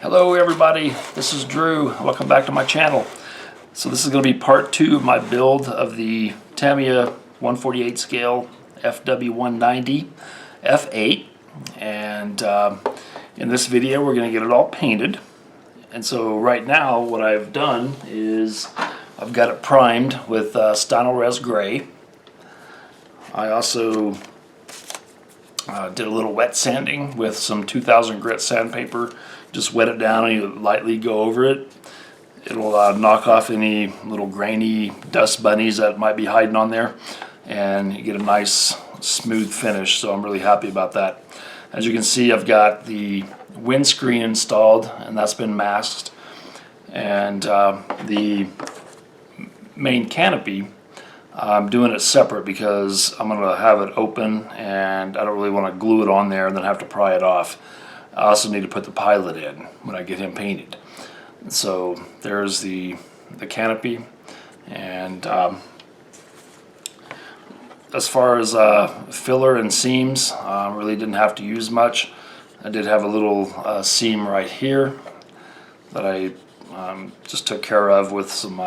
Hello everybody, this is Drew. Welcome back to my channel. So this is going to be part 2 of my build of the Tamiya 148 scale Fw190 F8, and in this video we're going to get it all painted. And so right now what I've done is I've got it primed with Stynylrez Res Gray. I also did a little wet sanding with some 2000 grit sandpaper. Just wet it down and you lightly go over it. It'll knock off any little grainy dust bunnies that might be hiding on there, and you get a nice smooth finish. So I'm really happy about that. As you can see, I've got the windscreen installed and that's been masked, and the main canopy, I'm doing it separate because I'm going to have it open and I don't really want to glue it on there and then have to pry it off. I also need to put the pilot in when I get him painted. So there's the canopy, and as far as filler and seams, really didn't have to use much. I did have a little seam right here that I just took care of with some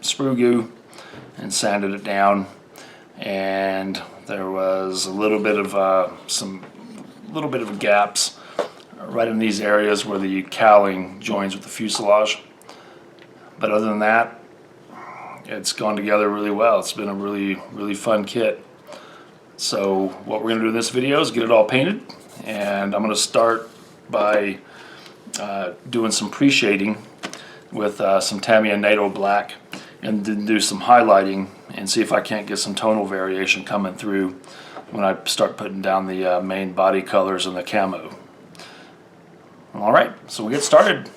sprue goo and sanded it down, and there was a little bit of gaps right in these areas where the cowling joins with the fuselage. But other than that, it's gone together really well. It's been a really fun kit. So what we're going to do in this video is get it all painted, and I'm going to start by doing some pre-shading with some Tamiya NATO black, and then do some highlighting and see if I can't get some tonal variation coming through when I start putting down the main body colors and the camo. Alright, so we get started.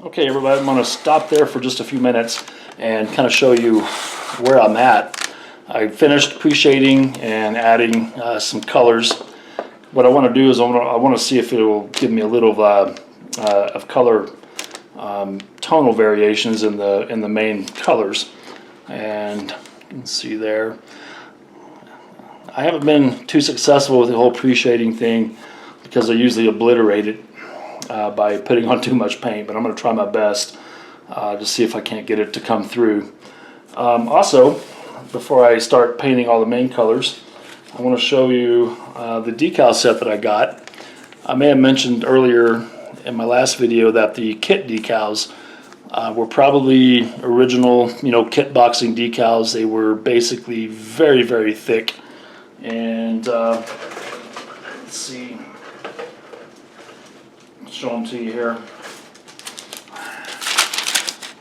Okay everybody, I'm going to stop there for just a few minutes and kind of show you where I'm at. I finished pre-shading and adding some colors. What I want to do is I want to see if it will give me a little of color tonal variations in the main colors. And you can see there, I haven't been too successful with the whole pre-shading thing because I usually obliterate it by putting on too much paint, but I'm going to try my best to see if I can't get it to come through. Also, before I start painting all the main colors, I want to show you the decal set that I got. I may have mentioned earlier in my last video that the kit decals were probably original, kit boxing decals. They were basically very thick, and let's see. Show them to you here.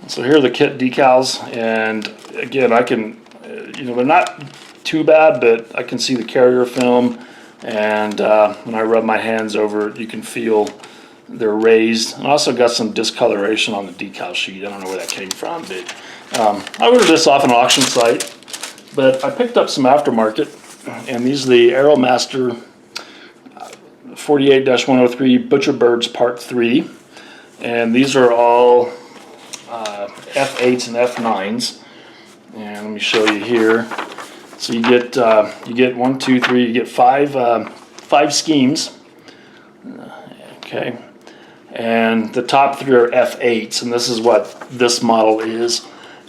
So here are the kit decals, and again, I can, they're not too bad, but I can see the carrier film, and when I rub my hands over it, you can feel they're raised. And I also got some discoloration on the decal sheet. I don't know where that came from, but I ordered this off an auction site, but I picked up some aftermarket, and these are the Aeromaster 48-103 Butcher Birds Part 3, and these are all F8s and F9s. And let me show you here. So you get 1, 2, 3. You get five schemes. Okay, and the top 3 are F8s, and this is what this model is.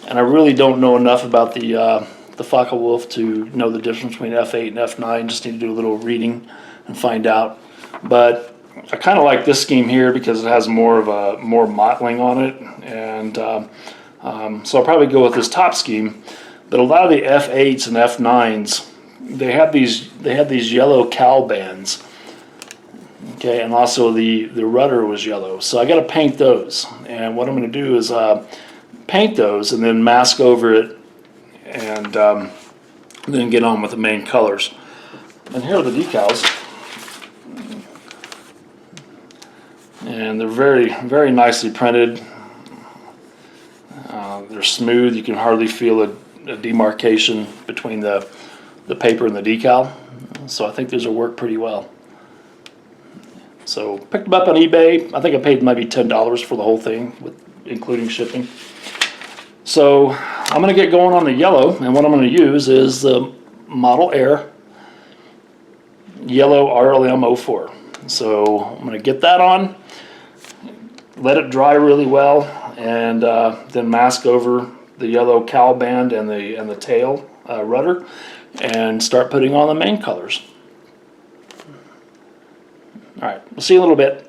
And I really don't know enough about the Focke Wulf to know the difference between F8 and F9. Just need to do a little reading and find out. But I kind of like this scheme here because it has more mottling on it, and so I'll probably go with this top scheme. that a lot of the F8s and F9s, they have these yellow cowl bands. Okay, and also the rudder was yellow, so I got to paint those. And what I'm going to do is paint those and then mask over it, and then get on with the main colors. And here are the decals, and they're very nicely printed. They're smooth. You can hardly feel a demarcation between the paper and the decal. So I think these will work pretty well. So picked them up on eBay. I think I paid maybe $10 for the whole thing, including shipping. So I'm going to get going on the yellow, and what I'm going to use is the Model Air Yellow RLM 04. So I'm going to get that on, let it dry really well, and then mask over the yellow cowl band and the tail rudder, and start putting on the main colors. All right, we'll see you in a little bit.